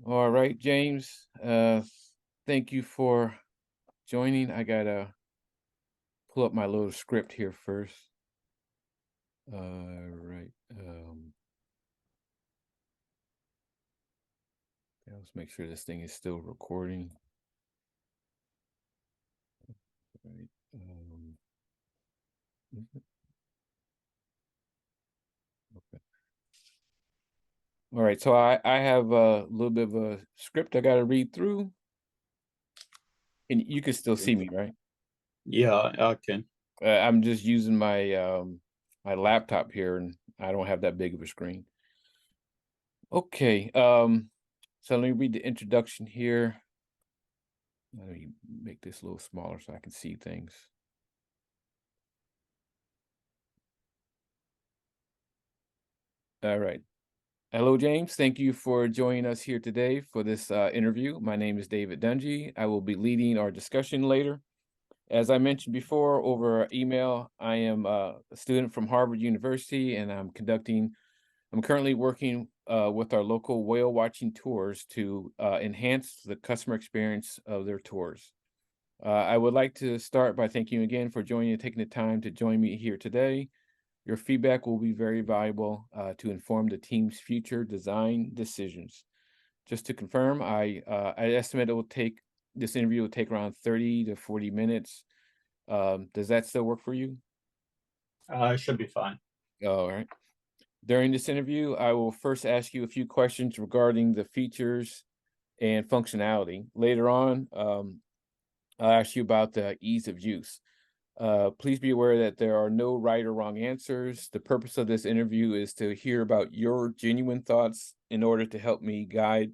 All right, James. Thank you for joining. I gotta pull up my little script here first. Right. Let's make sure this thing is still recording. Right. Is it? Okay. All right. So I have a little bit of a script I gotta read through, and you can still see me, right? Yeah, I can. I'm just using my my laptop here, and I don't have that big of a screen. Okay. So let me read the introduction here. Let me make this a little smaller so I can see things. All right. Hello, James. Thank you for joining us here today for this interview. My name is David Dungy. I will be leading our discussion later. As I mentioned before over email, I am a student from Harvard University, and I'm currently working with our local whale watching tours to enhance the customer experience of their tours. I would like to start by thanking you again for joining and taking the time to join me here today. Your feedback will be very valuable to inform the team's future design decisions. Just to confirm, I estimate this interview will take around 30 to 40 minutes. Does that still work for you? It should be fine. All right. During this interview, I will first ask you a few questions regarding the features and functionality. Later on, I'll ask you about the ease of use. Please be aware that there are no right or wrong answers. The purpose of this interview is to hear about your genuine thoughts in order to help me guide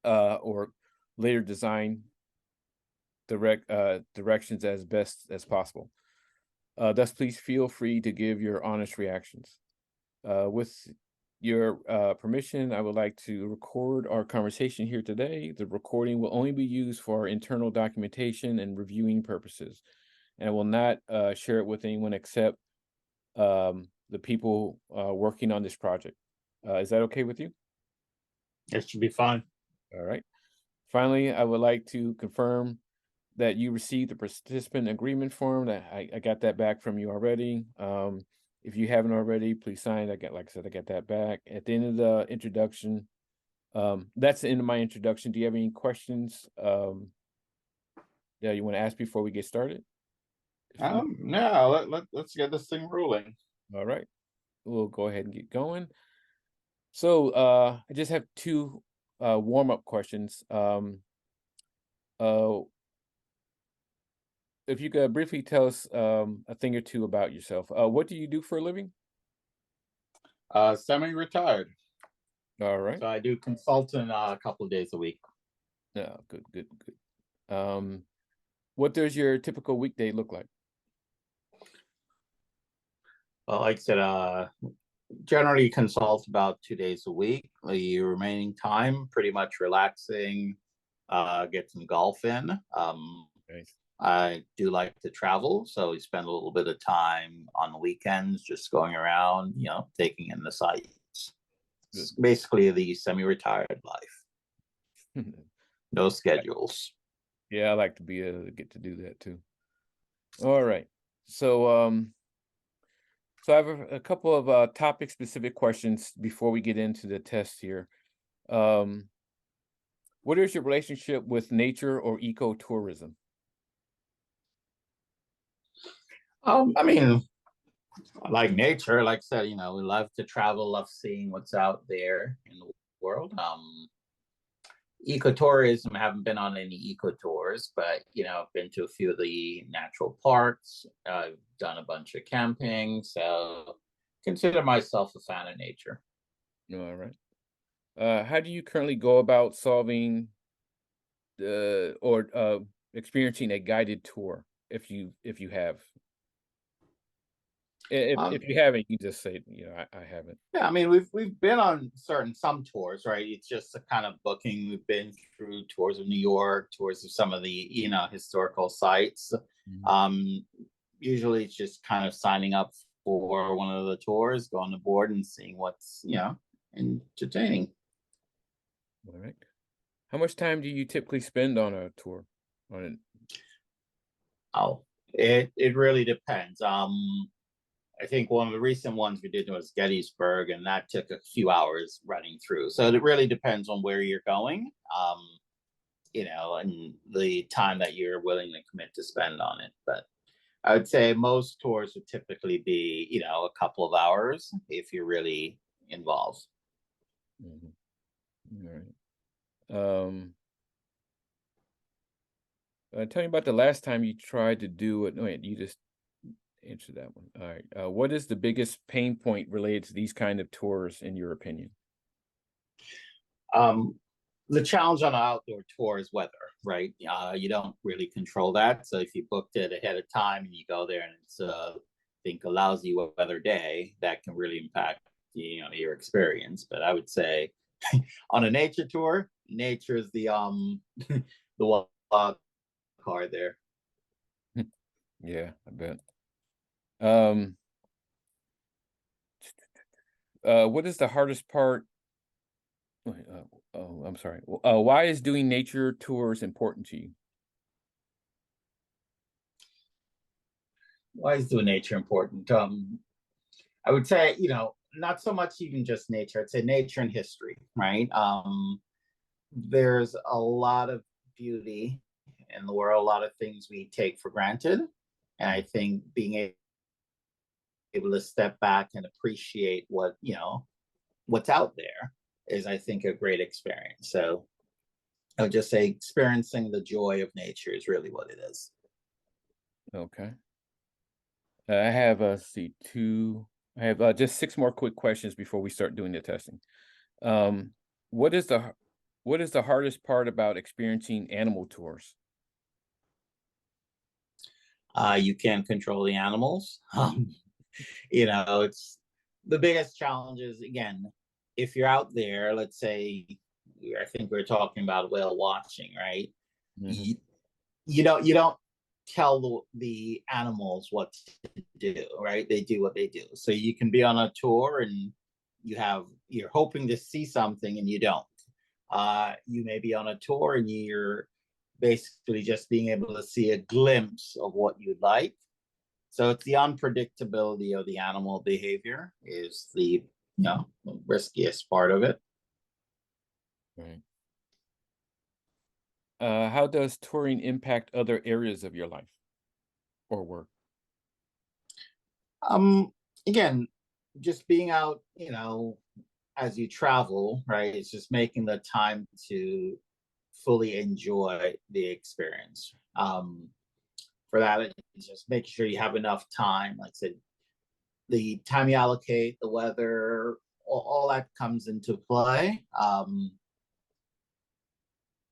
or later design directions as best as possible. Thus, please feel free to give your honest reactions. With your permission, I would like to record our conversation here today. The recording will only be used for our internal documentation and reviewing purposes, and I will not share it with anyone except the people working on this project. Is that okay with you? It should be fine. All right. Finally, I would like to confirm that you received the participant agreement form. That I got that back from you already. If you haven't already, please sign. Like I said, I got that back. At the end of the introduction, that's the end of my introduction. Do you have any questions? Yeah, you want to ask before we get started? No, let's get this thing rolling. All right, we'll go ahead and get going. So, I just have two warm-up questions. Uh, if you could briefly tell us a thing or two about yourself. What do you do for a living? Semi-retired, All right. so I do consulting a couple of days a week. Yeah, good, good, good. What does your typical weekday look like? Like I said, generally consult about 2 days a week. The remaining time, pretty much relaxing, get some golf in. Nice. I do like to travel, so we spend a little bit of time on the weekends just going around, taking in the sights. It's Good. basically the semi-retired life. No schedules. Yeah, I like to be able to get to do that too. All right. So, so I have a couple of topic-specific questions before we get into the test here. Um, what is your relationship with nature or ecotourism? I mean, I like nature. Like I said, we love to travel, love seeing what's out there in the world. Ecotourism, I haven't been on any eco tours, but I've been to a few of the natural parks. I've done a bunch of camping, so consider myself a fan of nature. All right. How do you currently go about solving or experiencing a guided tour if you have? If Um, you haven't, you just say, I haven't. yeah, I mean, we've been on some tours, right? It's just a kind of booking. We've been through tours of New York, tours of some of the historical sites. Mhm. Um, Usually, it's just kind of signing up for one of the tours, going on board, and seeing what's entertaining. All right. How much time do you typically spend on a tour? On it? Oh, it really depends. I think one of the recent ones we did was Gettysburg, and that took a few hours running through. So it really depends on where you're going, and the time that you're willing to commit to spend on it. But I would say most tours would typically be, a couple of hours if you're really involved. Mhm. All right. Tell me about the last time you tried to do it. No, wait, you just answered that one. All right. What is the biggest pain point related to these kind of tours, in your opinion? Um, the challenge on an outdoor tour is weather, right? You don't really control that. So if you booked it ahead of time and you go there and it's, think a lousy weather day, that can really impact, your experience. But I would say on a nature tour, nature is the wild card there. Yeah, I bet. Um, what is the hardest part? Wait, oh, I'm sorry. Why is doing nature tours important to you? Why is doing nature important? I would say, not so much even just nature. I'd say nature and history, right? There's a lot of beauty in the world, a lot of things we take for granted. And I think being able to step back and appreciate what's out there is, I think, a great experience. So I would just say experiencing the joy of nature is really what it is. Okay. I have see two. I have just six more quick questions before we start doing the testing. Um, what is the what is the hardest part about experiencing animal tours? You can't control the animals. It's the biggest challenge is, again, if you're out there, let's say, I think we're talking about whale watching, right? Hmm. You don't tell the animals what to do, right? They do what they do. So you can be on a tour and you're hoping to see something and you don't. You may be on a tour and you're basically just being able to see a glimpse of what you'd like. So it's the unpredictability of the animal behavior is the riskiest part of it. Right. How does touring impact other areas of your life or work? Um, Again, just being out, as you travel, right? It's just making the time to fully enjoy the experience. For that, it's just making sure you have enough time. Like I said, the time you allocate, the weather, all that comes into play.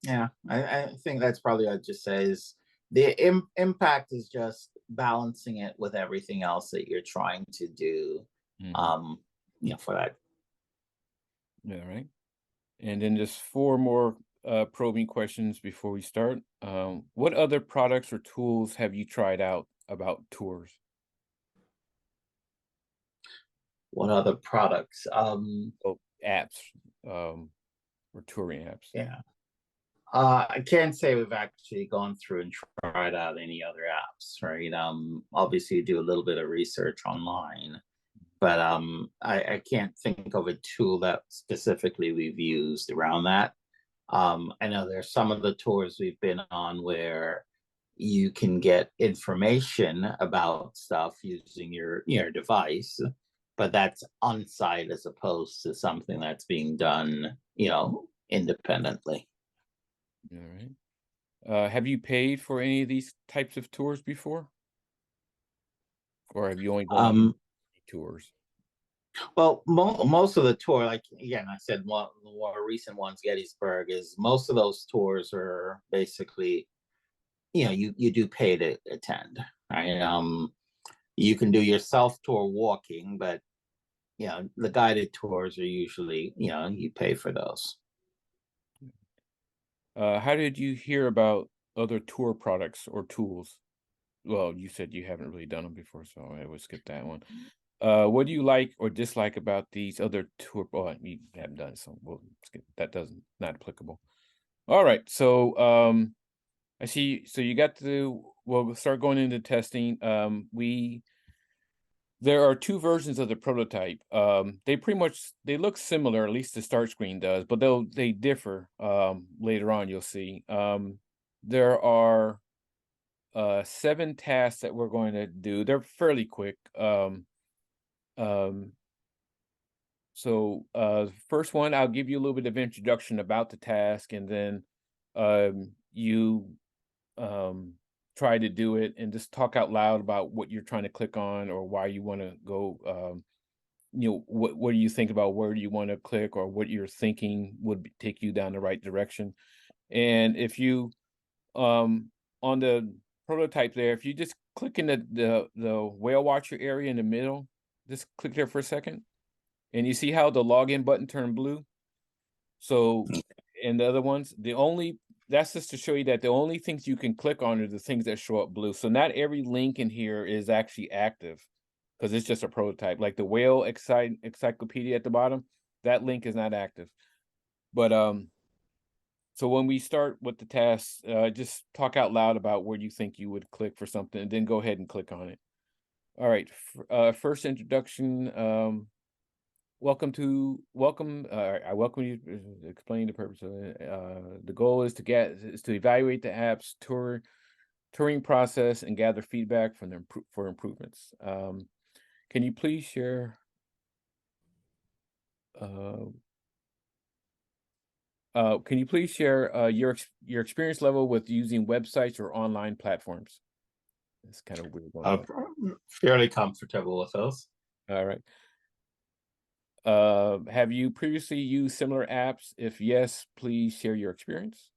Yeah, I think that's probably what I'd just say is the impact is just balancing it with everything else that you're trying to do. Hmm. Um, for that. Yeah, right. And then just four more probing questions before we start. What other products or tools have you tried out about tours? What other products? Oh, apps, um, or touring apps. Yeah. I can't say we've actually gone through and tried out any other apps, right? Obviously, you do a little bit of research online, but I can't think of a tool that specifically we've used around that. I know there's some of the tours we've been on where you can get information about stuff using your device, but that's on site as opposed to something that's being done, independently. All right. Have you paid for any of these types of tours before, or have you only gone on Um, tours? well, most of the tour, like again, I said one of the more recent ones, Gettysburg, is most of those tours are basically, you do pay to attend, right? You can do your self tour walking, but the guided tours are usually, you pay for those. How did you hear about other tour products or tools? Well, you said you haven't really done them before, so I would skip that one. What do you like or dislike about these other tour? Oh, you haven't done it, so we'll skip. That doesn't not applicable. All right, so I see. So you got to. We'll start going into testing. There are two versions of the prototype. They pretty much they look similar, at least the start screen does, but they differ. Later on, you'll see. There are 7 tasks that we're going to do. They're fairly quick. Um, so first one, I'll give you a little bit of introduction about the task, and then you try to do it and just talk out loud about what you're trying to click on or why you want to go. What do you think about where do you want to click, or what you're thinking would take you down the right direction. And if you on the prototype there, if you just click in the WhaleWatcher area in the middle, just click there for a second, and you see how the login button turned blue. So, and the other ones, that's just to show you that the only things you can click on are the things that show up blue. So not every link in here is actually active, because it's just a prototype. Like the whale encyclopedia at the bottom, that link is not active. But so when we start with the tasks, just talk out loud about where you think you would click for something, and then go ahead and click on it. All right, first introduction. Welcome. I welcome you. Explain the purpose of it. The goal is to evaluate the app's touring process and gather feedback from them for improvements. Can you please share? Can you please share your experience level with using websites or online platforms? It's kind of weird. Fairly comfortable with those. All right. Have you previously used similar apps? If yes, please share your experience.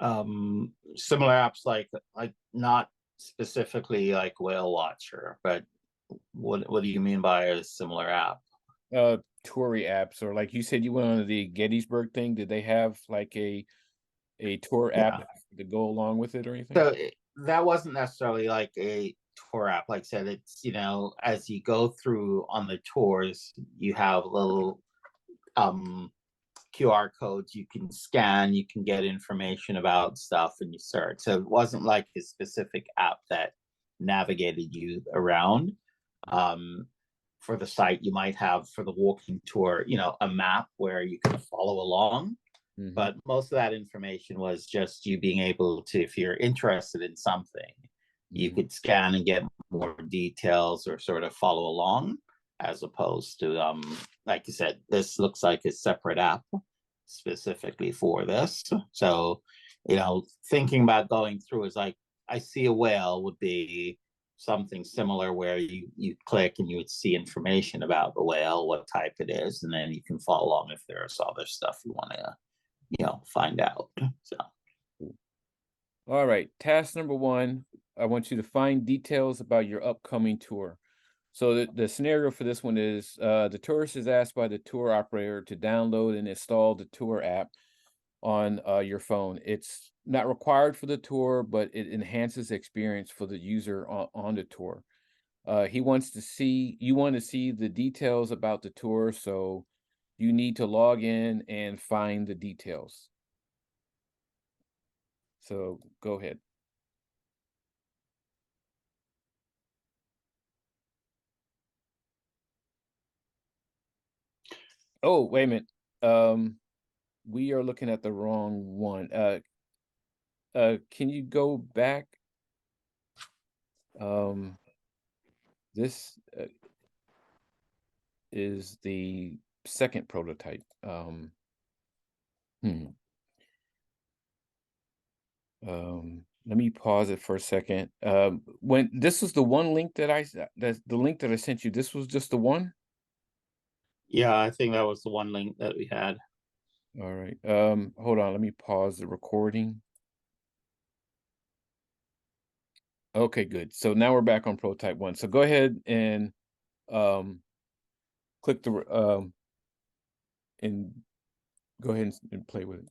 Similar apps like not specifically like WhaleWatcher, but what do you mean by a similar app? Touring apps, or like you said, you went on the Gettysburg thing. Did they have like a tour app to go along with it or anything? So that wasn't necessarily like a tour app. Like I said, it's, as you go through on the tours, you have little QR codes you can scan, you can get information about stuff, and you search. So it wasn't like a specific app that navigated you around. For the site, you might have for the walking tour, a map where you can follow along. Mhm. But most of that information was just you being able to, if you're interested in something, you could scan and get more details or sort of follow along, as opposed to, like you said, this looks like a separate app specifically for this. So, thinking about going through is like, I see a whale would be something similar where you click and you would see information about the whale, what type it is, and then you can follow along if there's other stuff you want to find out. So all right, task number 1, I want you to find details about your upcoming tour. So the scenario for this one is the tourist is asked by the tour operator to download and install the tour app on your phone. It's not required for the tour, but it enhances the experience for the user on the tour. You want to see the details about the tour, so you need to log in and find the details. So go ahead. Oh, wait a minute. We are looking at the wrong one. Can you go back? This is the second prototype. Let me pause it for a second. When this was the one link that's the link that I sent you, this was just the one? yeah, I think that was the one link that we had. All right. Hold on, let me pause the recording. Okay, good. So now we're back on prototype 1. So go ahead and click the and go ahead and play with it.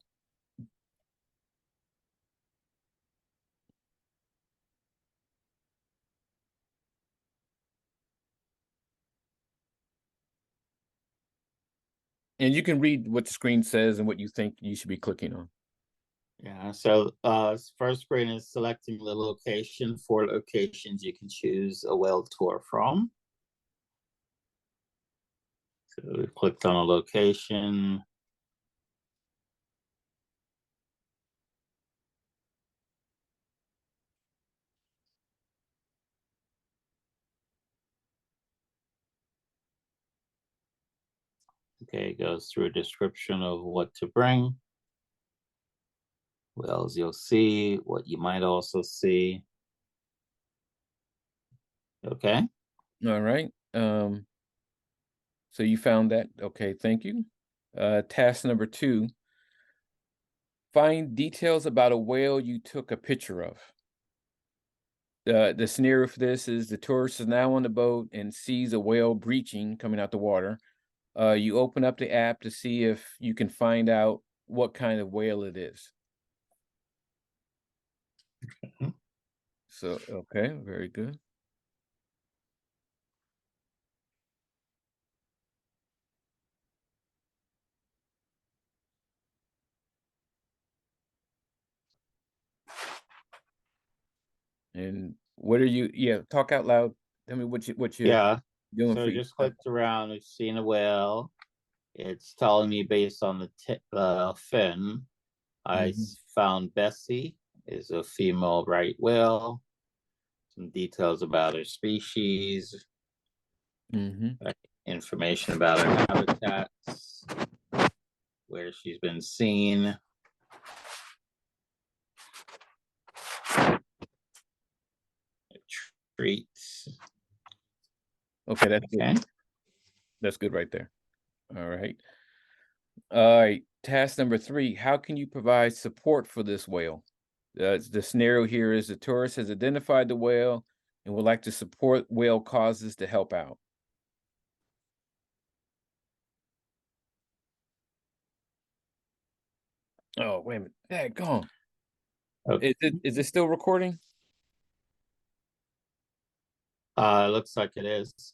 And you can read what the screen says and what you think you should be clicking on. Yeah, so first screen is selecting the location. 4 locations you can choose a whale tour from. So we clicked on a location. Okay, it goes through a description of what to bring. Whales you'll see, what you might also see. Okay. All right. So you found that. Okay, thank you. Task number 2, find details about a whale you took a picture of. The scenario for this is the tourist is now on the boat and sees a whale breaching coming out the water. You open up the app to see if you can find out what kind of whale it is. Mhm. So, okay, very good. And what are you, yeah, talk out loud. Tell me what you're Yeah. doing So for I you. just clicked around. We've seen a whale. It's telling me based on the fin. I Mhm, found Bessie is a female right whale. Some details about her species, mhm. information about her habitats, where she's been seen. Treats. Okay, that's good. Okay. That's good right there. All right. All right. Task number 3, how can you provide support for this whale? The scenario here is the tourist has identified the whale and would like to support whale causes to help out. Oh, wait a minute. Daggone. Okay. Is it still recording? Looks like it is.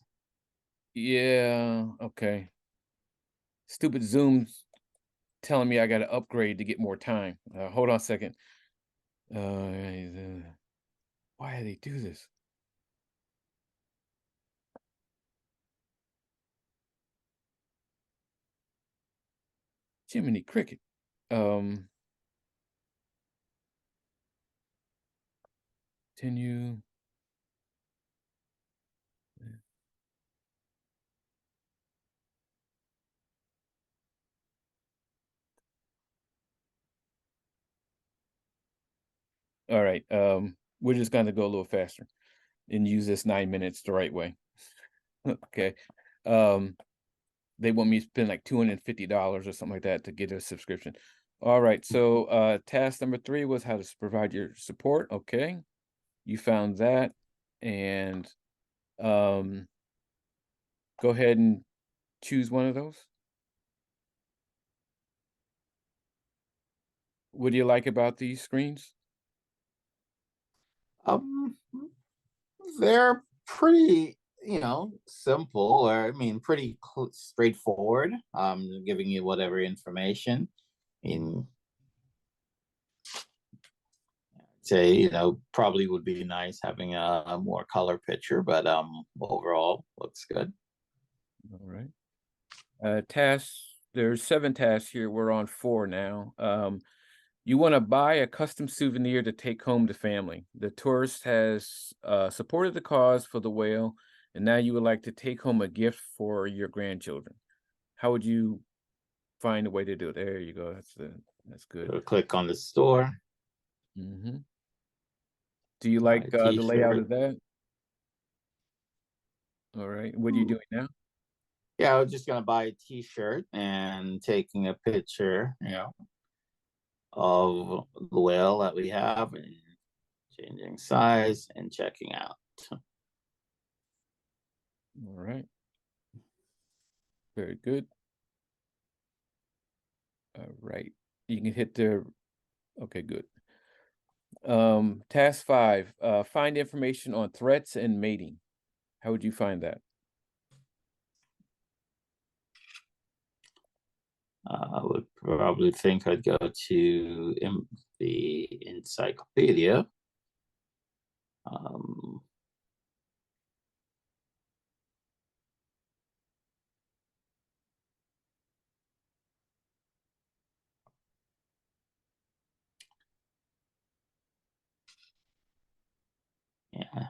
Yeah, okay. Stupid Zoom's telling me I got to upgrade to get more time. Hold on a second. Why do they do this? Jiminy Cricket. Um, Continue. All right. We're just gonna go a little faster and use this 9 minutes the right way. Okay. Um, they want me to spend like $250 or something like that to get a subscription. All right. So task number 3 was how to provide your support. Okay. You found that. And um go ahead and choose one of those. What do you like about these screens? Um, they're pretty, simple, or I mean, pretty straightforward. Giving you whatever information. I mean, say, probably would be nice having a more color picture, but overall looks good. All right. Tasks, there's 7 tasks here. We're on 4 now. You want to buy a custom souvenir to take home to family. The tourist has supported the cause for the whale, and now you would like to take home a gift for your grandchildren. How would you find a way to do it? There you go. That's good. So click on the store, Hmm. Do you buy like a the layout t-shirt. of that? All right. What are you Hmm. doing now? Yeah, I was just gonna buy a t-shirt and taking a picture, of the whale that we have and changing size and checking out. All right. Very good. All right. You can hit the, okay, good. Task 5, find information on threats and mating. How would you find that? probably think I'd go to the encyclopedia. Um, yeah.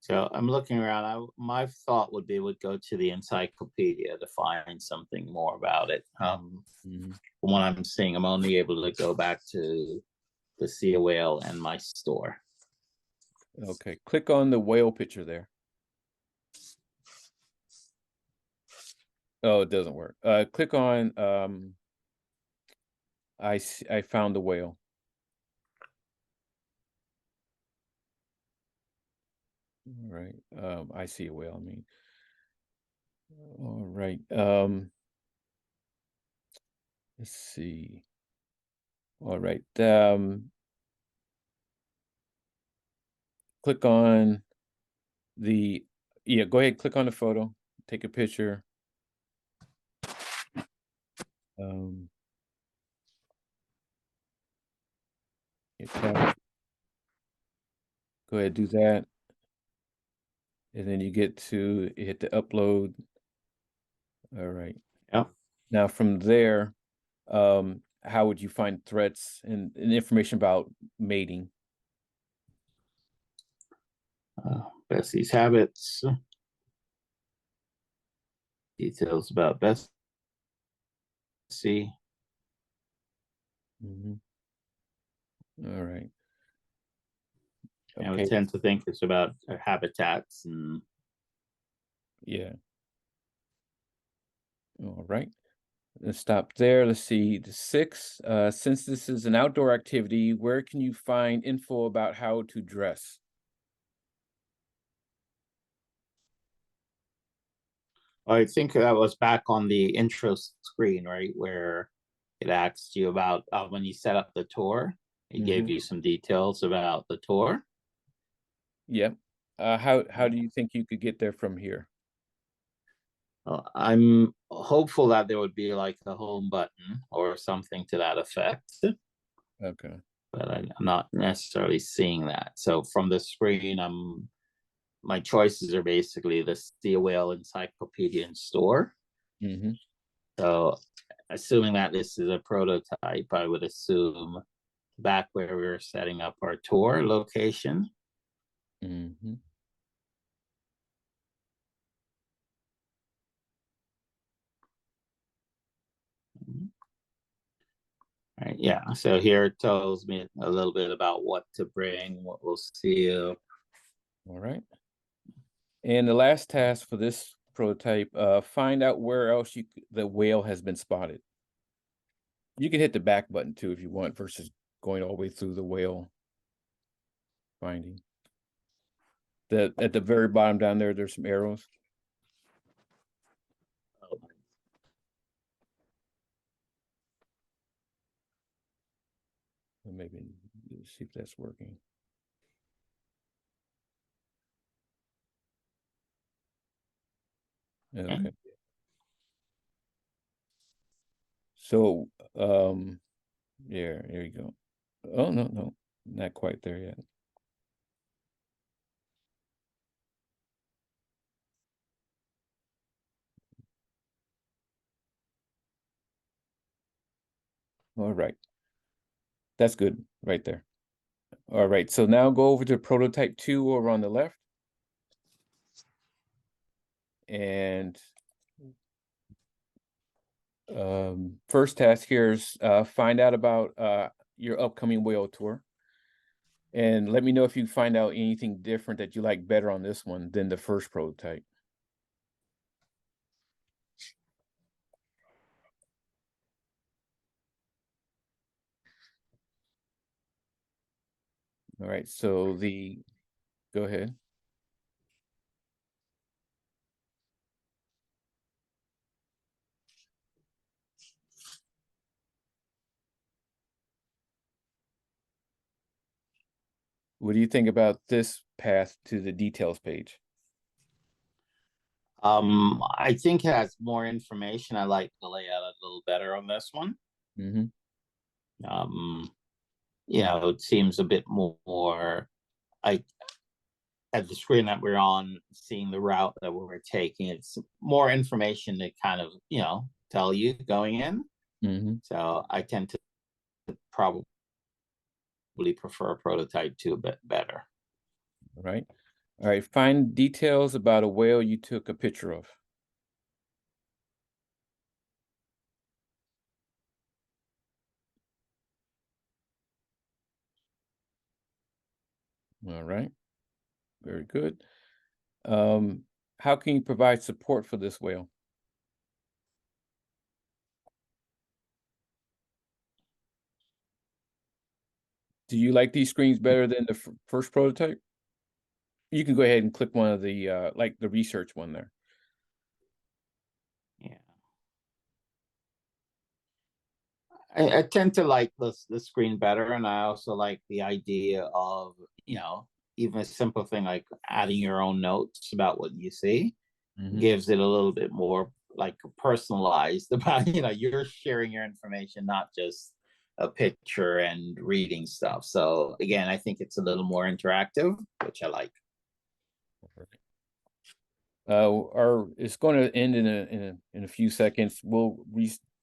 So I'm looking around. My thought would go to the encyclopedia to find something more about it. Mhm. From what I'm seeing, I'm only able to go back to see a whale and my store. Okay, click on the whale picture there. Oh, it doesn't work. Click on I found the whale. All right. I see a whale, I mean. All right. Let's see. All right. Click on go ahead, click on the photo, take a picture. Um, go ahead, do that. And then you hit the upload. All right. Yep. Now from there, how would you find threats and information about mating? Bessie's habits, details about Bessie. Mhm. All right. I would Okay. tend to think it's about habitats and Yeah. All right. Let's stop there. Let's see. The six. Since this is an outdoor activity, where can you find info about how to dress? I think that was back on the intro screen, right, where it asked you about when you set up the tour. It gave Mm-hmm. you some details about the tour. Yep. How do you think you could get there from here? I'm hopeful that there would be like a home button or something to that effect, Okay. but I'm not necessarily seeing that. So from the screen, my choices are basically the See a Whale Encyclopedia and Store. Mm-hmm. So assuming that this is a prototype, I would assume back where we were setting up our tour location. Mm-hmm. Right, yeah. So here it tells me a little bit about what to bring, what we'll see. All right. And the last task for this prototype, find out where else the whale has been spotted. You can hit the back button too if you want, versus going all the way through the whale finding. At the very bottom down there, there's some arrows. Maybe see if that's working. Okay. So, yeah, there you go. Oh, no, not quite there yet. All right. That's good right there. All right. So now go over to prototype 2 over on the left. And first task here is find out about your upcoming whale tour. And let me know if you find out anything different that you like better on this one than the first prototype. All right, so go ahead. What do you think about this path to the details page? I think it has more information. I like the layout a little better on this one. Mm-hmm. It seems a bit more like at the screen that we're on, seeing the route that we're taking, it's more information to kind of, tell you going in. Mm-hmm. So I tend to probably prefer a prototype too, a bit better. All right. All right. Find details about a whale you took a picture of. All right. Very good. How can you provide support for this whale? Do you like these screens better than the first prototype? You can go ahead and click one of the like the research one there. Yeah. I tend to like the screen better, and I also like the idea of, even a simple thing like adding your own notes about what you see Mm-hmm. gives it a little bit more like personalized about, you're sharing your information, not just a picture and reading stuff. So again, I think it's a little more interactive, which I like. It's going to end in a few seconds. We'll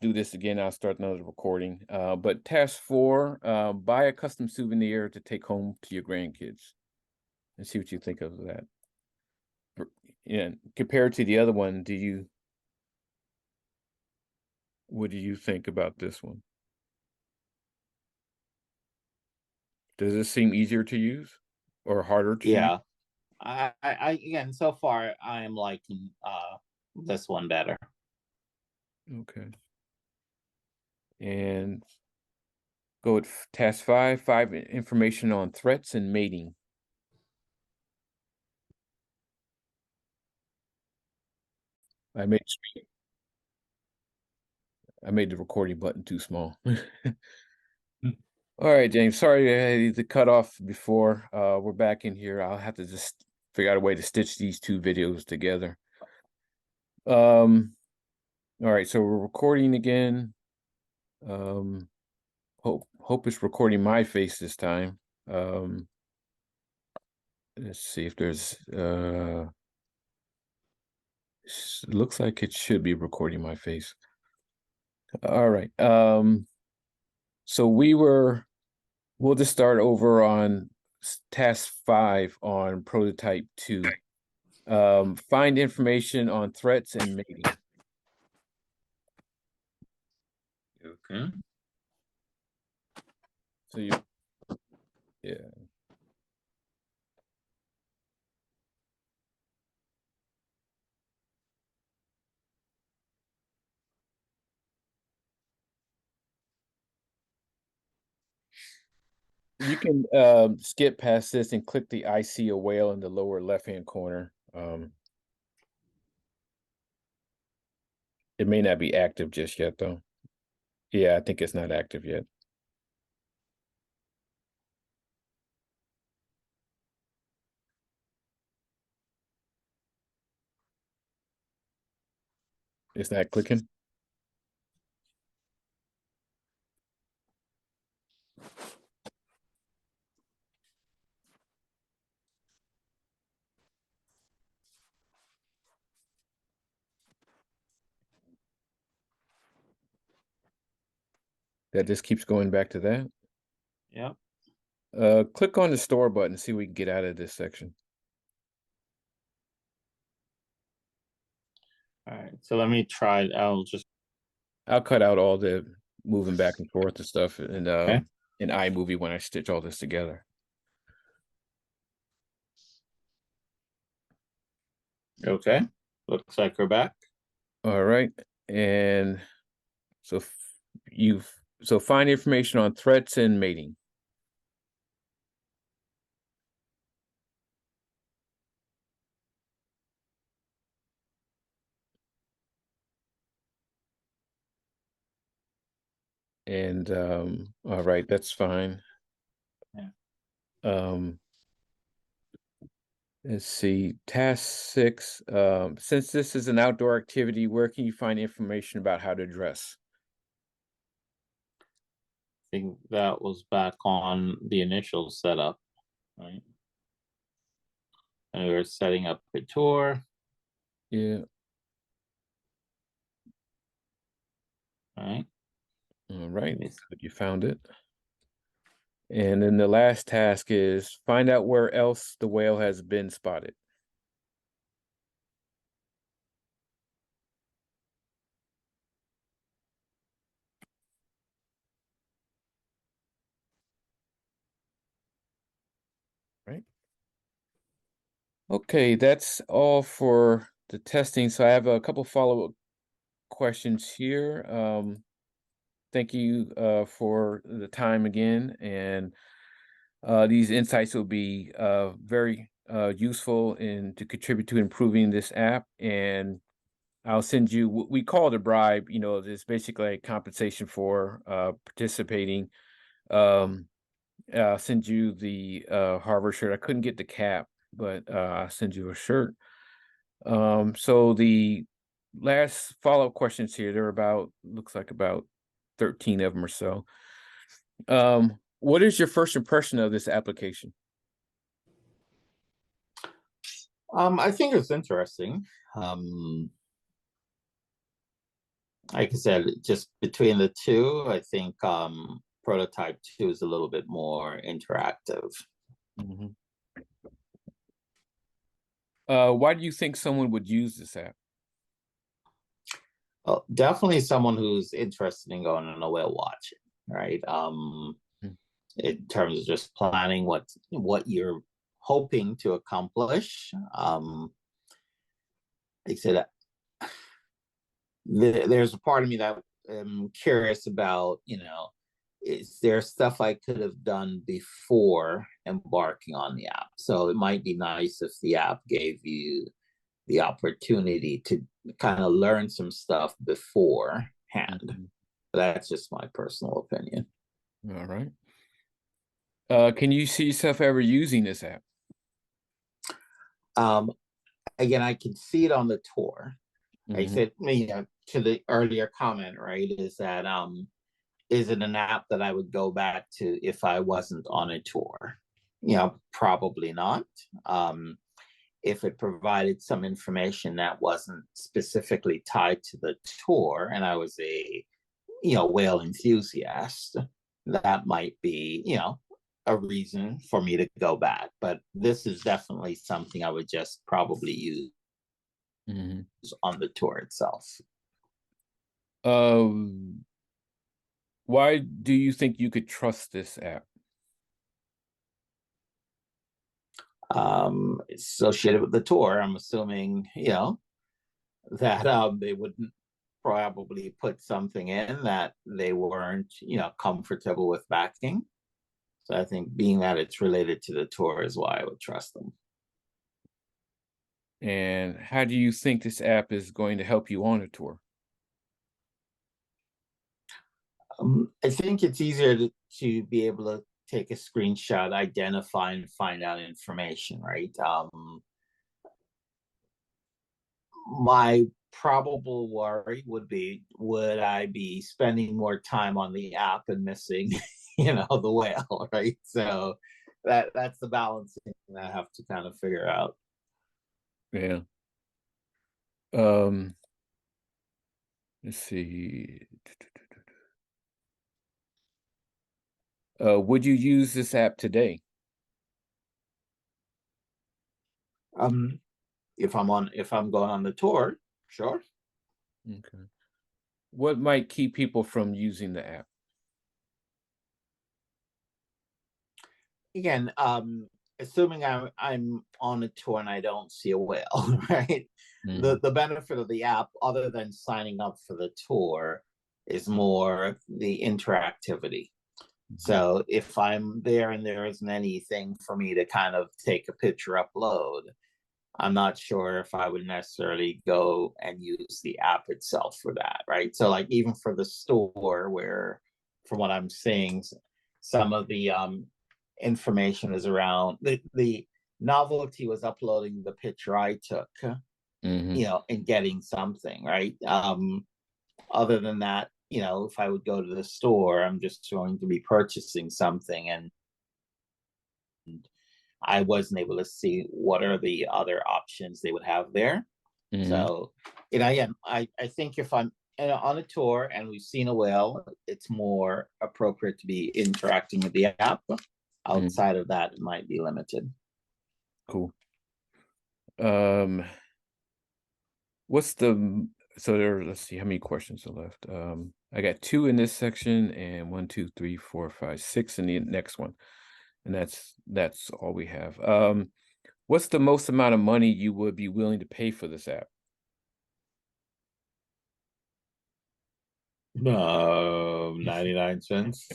do this again. I'll start another recording. But task 4, buy a custom souvenir to take home to your grandkids, and see what you think of that. Yeah, compared to the other one, what do you think about this one? Does this seem easier to use or harder to use? Yeah. I again, so far I am liking this one better. Okay. And go with task 5, information on threats and mating. I made the recording button too small. All right, James. Sorry I had to cut off before. We're back in here. I'll have to just figure out a way to stitch these two videos together. All right, so we're recording again. Hope it's recording my face this time. Let's see if there's looks like it should be recording my face. All right. So we'll just start over on task 5 on prototype 2. Find information on threats and mating. Okay. So yeah. You can skip past this and click the I see a whale in the lower left-hand corner. It may not be active just yet, though. Yeah, I think it's not active yet. It's not clicking. That just keeps going back to that. Yep. Click on the store button, see what we can get out of this section. All right. So let me try. I'll cut out all the moving back and forth and stuff in Okay. iMovie when I stitch all this together. Okay. Looks like we're back. All right. And so find information on threats and mating. And all right, that's fine. Yeah. Let's see, task 6. Since this is an outdoor activity, where can you find information about how to dress? think that was back on the initial setup, right? And we were setting up a tour, Yeah. right? All right. Yes. Good, you found it. And then the last task is find out where else the whale has been spotted. Right. Okay, that's all for the testing. So I have a couple follow-up questions here. Thank you for the time again, and these insights will be very useful and to contribute to improving this app. And I'll send you what we call it a bribe. You know, it's basically a compensation for participating. Um, I'll send you the Harvard shirt. I couldn't get the cap, but I'll send you a shirt. So the last follow-up questions here, there are about, looks like about 13 of them or so. What is your first impression of this application? I think it's interesting. Like I said, just between the two, I think prototype 2 is a little bit more interactive. Mhm. Why do you think someone would use this app? Well, definitely someone who's interested in going on a whale watching, right? Mm. In terms of just planning what you're hoping to accomplish. Like I said, there's a part of me that I'm curious about, is there stuff I could have done before embarking on the app? So it might be nice if the app gave you the opportunity to kind of learn some stuff beforehand. Mhm. That's just my personal opinion. All right. Can you see yourself ever using this app? Um, Again, I can see it on the tour. I Mhm. said, to the earlier comment, right, is it an app that I would go back to if I wasn't on a tour? Probably not. If it provided some information that wasn't specifically tied to the tour and I was a, whale enthusiast, that might be, a reason for me to go back. But this is definitely something I would just probably use Mhm. on the tour itself. Um, why do you think you could trust this app? Associated with the tour, I'm assuming, that they wouldn't probably put something in that they weren't, comfortable with backing. So I think being that it's related to the tour is why I would trust them. And how do you think this app is going to help you on a tour? I think it's easier to be able to take a screenshot, identify, and find out information, right? My probable worry would be, would I be spending more time on the app and missing, the whale, right? So that's the balancing I have to kind of figure out. Yeah. Um, let's see. Would you use this app today? Um, if I'm going on the tour, sure. Okay. What might keep people from using the app? Again, assuming I'm on a tour and I don't see a whale, right? Mhm. The benefit of the app, other than signing up for the tour, is more the interactivity. Mhm. So if I'm there and there isn't anything for me to kind of take a picture, upload, I'm not sure if I would necessarily go and use the app itself for that, right? So like even for the store where, from what I'm seeing, some of the information is around the novelty was uploading the picture I took, Mhm. and getting something, right? Other than that, if I would go to the store, I'm just going to be purchasing something, and I wasn't able to see what are the other options they would have there. Mm-hmm. So, again, I think if I'm on a tour and we've seen a whale, it's more appropriate to be interacting with the app. Outside of that, it might be limited. Cool. What's the so there? Let's see how many questions are left. I got 2 in this section and 1, 2, 3, 4, 5, 6 in the next one, and that's all we have. What's the most amount of money you would be willing to pay for this app? No, 99 cents.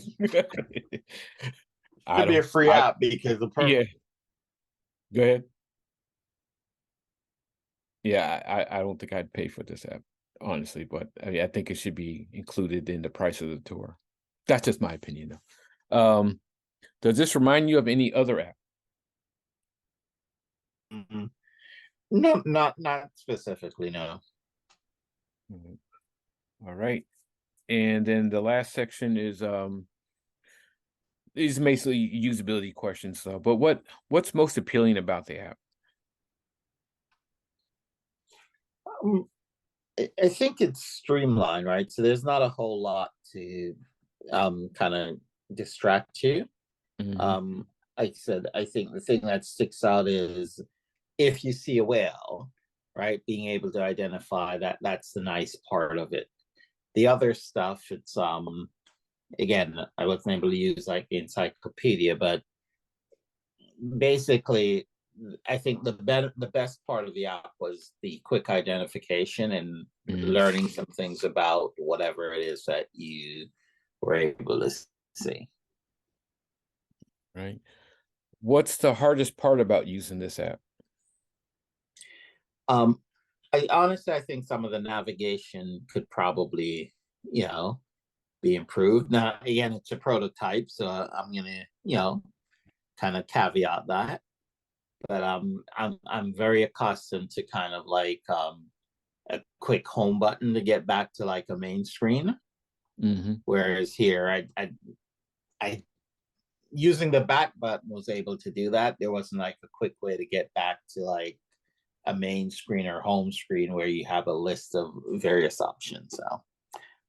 I Could be a don't. free app because Yeah. Go ahead. Yeah, I don't think I'd pay for this app, honestly, but I mean, I think it should be included in the price of the tour. That's just my opinion, though. Does this remind you of any other app? No, not specifically, no. Mhm. All right. And then the last section is these basically usability questions. But what's most appealing about the app? I think it's streamlined, right? So there's not a whole lot to kind of distract you. Mm-hmm. Like I said, I think the thing that sticks out is if you see a whale, right, being able to identify that, that's the nice part of it. The other stuff, it's again, I wasn't able to use like the encyclopedia, but basically I think the best part of the app was the quick identification and Mm-hmm. learning some things about whatever it is that you were able to see. Right. What's the hardest part about using this app? I honestly, I think some of the navigation could probably, be improved. Now, again, it's a prototype, so I'm gonna, kind of caveat that. But I'm very accustomed to kind of like a quick home button to get back to like a main screen. Mm-hmm. Whereas here, I using the back button was able to do that. There wasn't like a quick way to get back to like a main screen or home screen where you have a list of various options. So,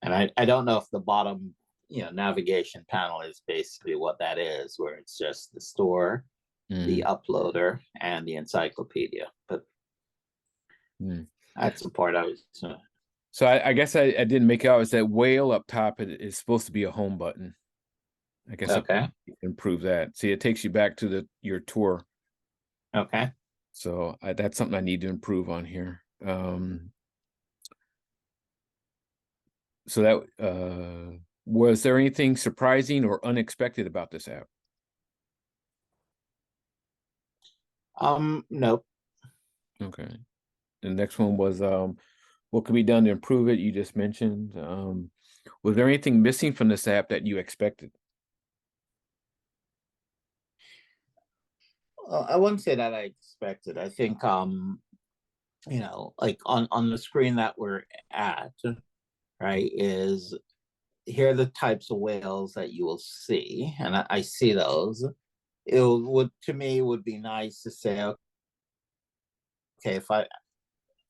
and I don't know if the bottom, navigation panel is basically what that is, where it's just the store, the uploader, and the encyclopedia. But that's the part I was. So I guess I didn't make out is that whale up top is supposed to be a home button. I guess Okay. improve that. See, it takes you back to your tour. Okay. So that's something I need to improve on here. So that was there anything surprising or unexpected about this app? Nope. Okay. The next one was what could be done to improve it? You just mentioned. Was there anything missing from this app that you expected? I wouldn't say that I expected. I think like on the screen that we're at, right, is here are the types of whales that you will see, and I see those. It would to me would be nice to say, okay, if I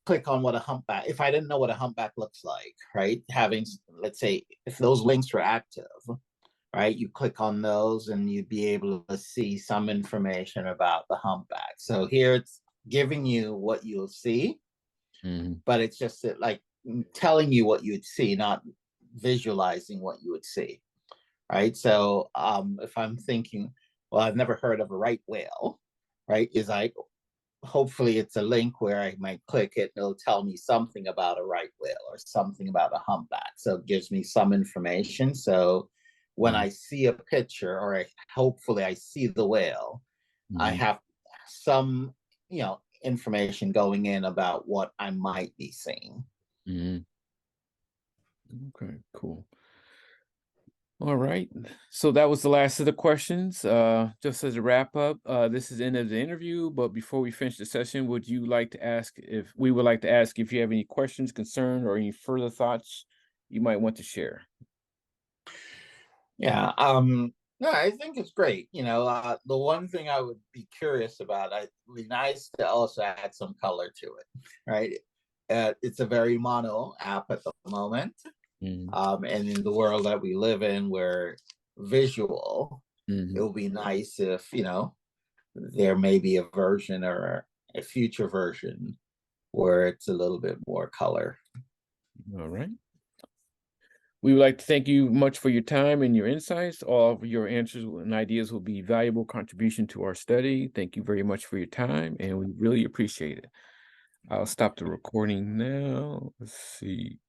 click on what a humpback, if I didn't know what a humpback looks like, right, having, let's say, if those links were active, right, you click on those and you'd be able to see some information about the humpback. So here it's giving you what you'll see, but it's just like telling you what you'd see, not visualizing what you would see, right? So if I'm thinking, well, I've never heard of a right whale, right? Is like, hopefully it's a link where I might click it and it'll tell me something about a right whale or something about a humpback. So it gives me some information. So when I see a picture or hopefully I see the whale, I have some, information going in about what I might be seeing. Okay, cool. All right. So that was the last of the questions. Just as a wrap up, this is the end of the interview. But before we finish the session, would you like to ask if we would like to ask if you have any questions, concern, or any further thoughts you might want to share. Yeah. No, I think it's great. The one thing I would be curious about, it'd be nice to also add some color to it, right? It's a very mono app at the moment. And in the world that we live in, where visual, it would be nice if, there may be a version or a future version where it's a little bit more color. All right. We would like to thank you much for your time and your insights. All of your answers and ideas will be valuable contribution to our study. Thank you very much for your time, and we really appreciate it. I'll stop the recording now. Let's see.